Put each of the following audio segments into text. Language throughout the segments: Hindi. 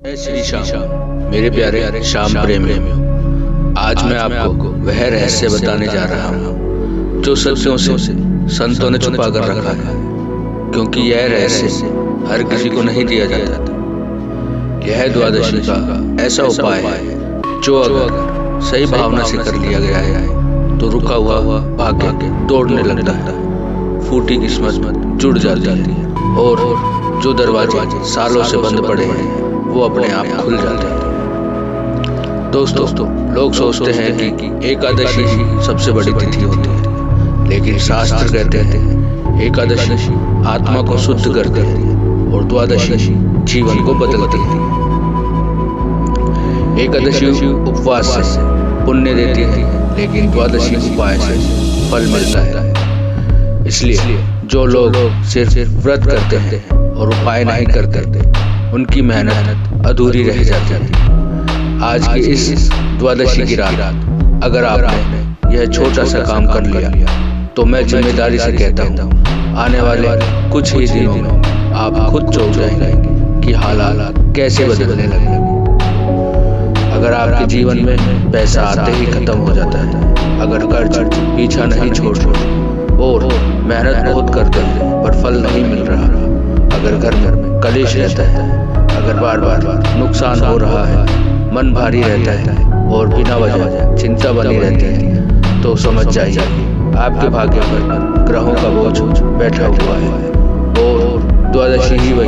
जय श्री श्याम। मेरे प्यारे श्याम प्रेमियों, आज मैं आपको वह रहस्य बताने जा रहा हूँ जो सदियों से संतों ने छुपा कर रखा है, क्योंकि यह रहस्य हर किसी को नहीं दिया जाता था। यह द्वादशी का ऐसा उपाय है जो अगर सही भावना से कर लिया गया है तो रुका हुआ भाग्य दौड़ने लगता है, फूटी किस्मत जुड़ जाती है और जो दरवाजे सालों से बंद पड़े हैं वो अपने आप खुल जाते हैं। दोस्तों, लोग सोचते हैं कि एकादशी ही सबसे बड़ी तिथि होती है, लेकिन शास्त्र कहते हैं एकादशी आत्मा को शुद्ध करती है और द्वादशी जीवन को बदलती है। एकादशी उपवास से पुण्य देती है, लेकिन द्वादशी उपाय से फल मिलता है। इसलिए जो लोग सिर्फ व्रत करते हैं और उपाय नहीं करते, उनकी मेहनत अधूरी रह जाती है। आज की इस द्वादशी की रात अगर आपने यह छोटा सा काम कर लिया तो मैं जिम्मेदारी से कहता हूँ आने वाले कुछ ही दिनों में आप खुद चौंक जाएंगे कि हालात कैसे बदलने लगे। अगर आपके जीवन में पैसा आते ही खत्म हो जाता है, अगर कर्ज पीछा नहीं छोड़ रहा और मेहनत बहुत करते हैं पर फल नहीं मिल रहा, अगर घर में कलेश रहता है, अगर बार बार नुकसान हो रहा है, मन भारी रहता है और बिना वजह चिंता बनी रहती है, तो समझ जाइए आपके भाग्य पर ग्रहों का बोझ बैठा हुआ है और द्वादशी ही वह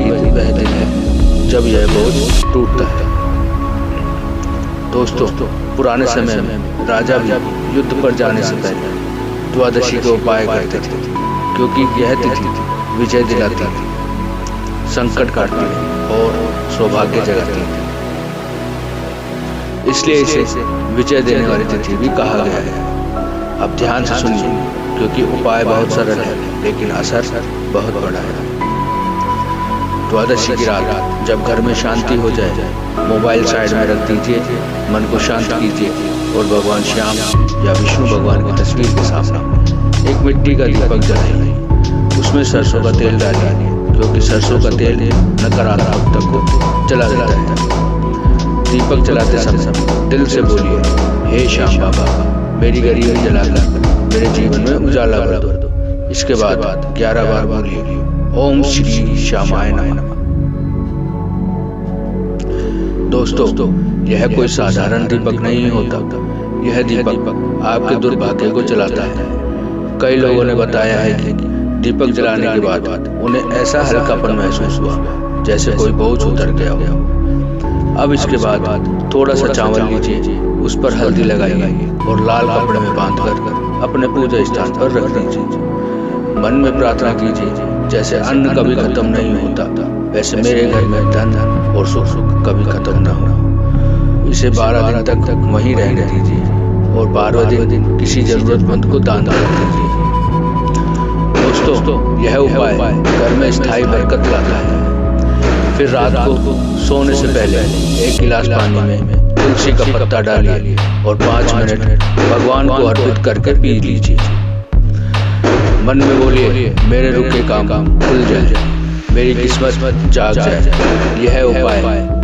दिन है जब यह बोझ टूटता है। दोस्तों, पुराने समय में राजा भी युद्ध पर जाने से पहले द्वादशी के उपाय करते थे, क्योंकि यह तिथि विजय दिलाती है, संकट काटती है और सौभाग्य जगाती है। इसलिए इसे विजय देने वाली तिथि भी कहा गया है। अब ध्यान से सुनिए, क्योंकि उपाय बहुत सरल है लेकिन असर बहुत बड़ा है। द्वादशी की रात जब घर में शांति हो जाए, मोबाइल साइड में रख दीजिए, मन को शांत कीजिए और भगवान श्याम या विष्णु भगवान की तस्वीर के सामने एक मिट्टी का दीपक जलाइए। उसमें सरसों का तेल डालिए, क्योंकि सरसों का तेल नकारात्मकता को जला देता है। दीपक जलाते समय दिल से बोलिए, हे श्याम बाबा, मेरी गरीबी जलाकर मेरे जीवन में उजाला भर दो। इसके बाद 11 बार बोलिए, ओम श्री श्यामाय नमः। दोस्तों, यह कोई साधारण दीपक नहीं होता, यह दीपक आपके दुर्भाग्य को जलाता है। कई लोगों ने बताया है कि दीपक जलाने के बाद उन्हें ऐसा हल्कापन महसूस हुआ जैसे कोई बोझ उतर गया हो। अब इसके बाद थोड़ा सा चावल लीजिए, उस पर हल्दी लगाइए और लाल कपड़े में बांधकर अपने पूजा स्थान पर रख दीजिए। मन में प्रार्थना कीजिए, जैसे अन्न कभी खत्म नहीं होता, वैसे मेरे घर में धन और सुख कभी खत्म न हो। इसे 12 दिन तक वहीं रहने दीजिए और 12वें दिन किसी जरूरतमंद को दान कर दीजिए। दोस्तों, यह उपाय घर में स्थायी बरकत लाता है। फिर रात को सोने से पहले 1 गिलास पानी में तुलसी का पत्ता डालिए और 5 मिनट भगवान को अर्पित करके पी लीजिए। मन में बोलिए, मेरे रुके काम खुल जाए, मेरी किस्मत जाग जाए। यह उपाय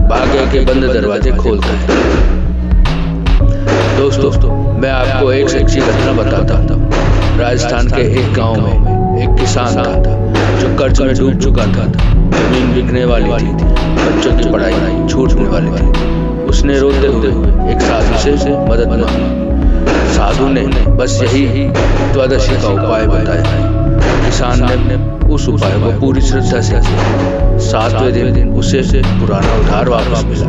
भाग्य के बंद दरवाजे खोलता है। दोस्तों, मैं आपको एक सच्ची घटना बताता हूँ। राजस्थान के एक गांव में एक किसान था जो कर्ज में डूब चुका था। जमीन बिकने वाली थी, बच्चों की पढ़ाई छूटने वाली थी। उसने रोते हुए एक साधु से मदद मांगी। साधु ने बस यही द्वादशी का उपाय बताया। किसान ने उस उपाय को पूरी श्रद्धा से किया। 7वें दिन उसे पुराना उधार वापस मिला।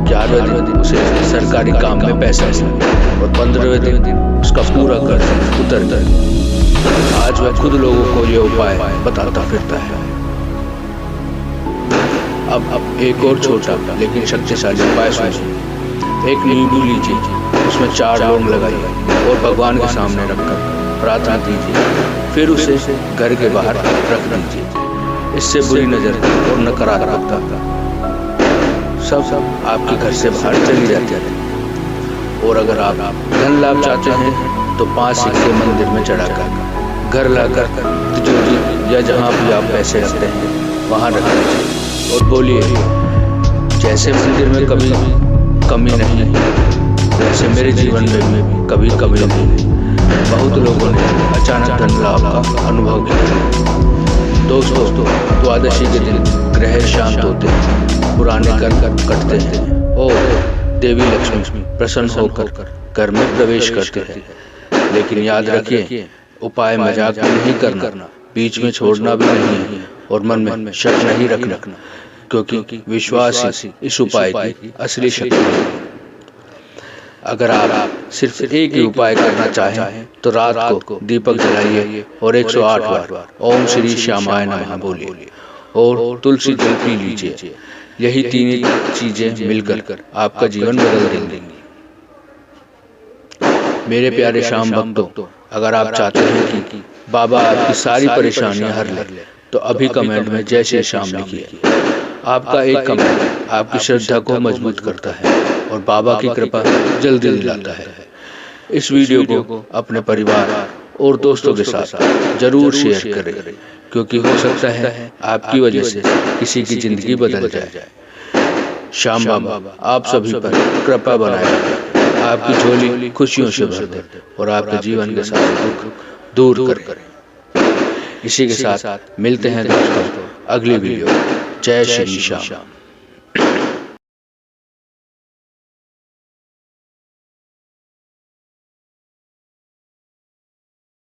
11वें दिन उसे सरकारी काम में पैसा मिला और 15वें दिन उसका पूरा कर्ज उतर गया। आज वह खुद लोगों को यह उपाय बताता फिरता है। अब एक और छोटा लेकिन शक्तिशाली उपाय सुनिए। एक नींबू लीजिए, उसमें 4 लौंग लगाइए और भगवान के सामने रखकर प्रार्थना कीजिए। फिर उसे घर के बाहर रख दीजिए। इससे बुरी नजर और नकारात्मकता सब आपके घर से बाहर चली जाती है। और अगर आप धन लाभ चाहते हैं तो 5 सिक्के मंदिर में चढ़ाकर घर लाकर तिजोरी या जहाँ भी आप पैसे रखते हैं वहाँ रख दीजिए और बोलिए, जैसे मंदिर में कभी कमी नहीं, वैसे मेरे जीवन में भी कभी कमी नहीं। बहुत लोगों ने अचानक धन लाभ का अनुभव किया। दोस्तों, द्वादशी के दिन ग्रह शांत होते हैं, पुराने कर्म कटते हैं और देवी लक्ष्मी प्रसन्न होकर घर में प्रवेश करते हैं। लेकिन याद रखिए, उपाय मजाक में नहीं करना, बीच में छोड़ना भी नहीं है और मन में शक नहीं रखना, क्योंकि विश्वास ही इस उपाय की असली शक्ति है। अगर आप सिर्फ एक ही उपाय करना चाहें तो रात को दीपक जलाइए और 108 बार ओम श्री श्यामाय नमः बोलिए और तुलसी जल पी लीजिए। यही तीन चीजें मिलकर आपका जीवन बदल देंगी। मेरे प्यारे श्याम भक्तों, अगर आप चाहते हैं कि बाबा आपकी सारी परेशानियां हर ले, तो अभी कमेंट में जय श्री श्याम लिखिए। आपका एक कमेंट आपकी श्रद्धा को मजबूत करता है और बाबा की कृपा जल्दी दिलाता है। इस वीडियो को अपने परिवार और दोस्तों के साथ जरूर शेयर करें, क्योंकि हो सकता है आपकी वजह से किसी की जिंदगी बदल जाए। श्याम बाबा आप सभी पर कृपा बनाए रखें, आपकी झोली खुशियों से भर दे और आपके जीवन के सारे दुख दूर करें। इसी के साथ मिलते हैं दोस्तों अगली वीडियो। जय श्री श्याम।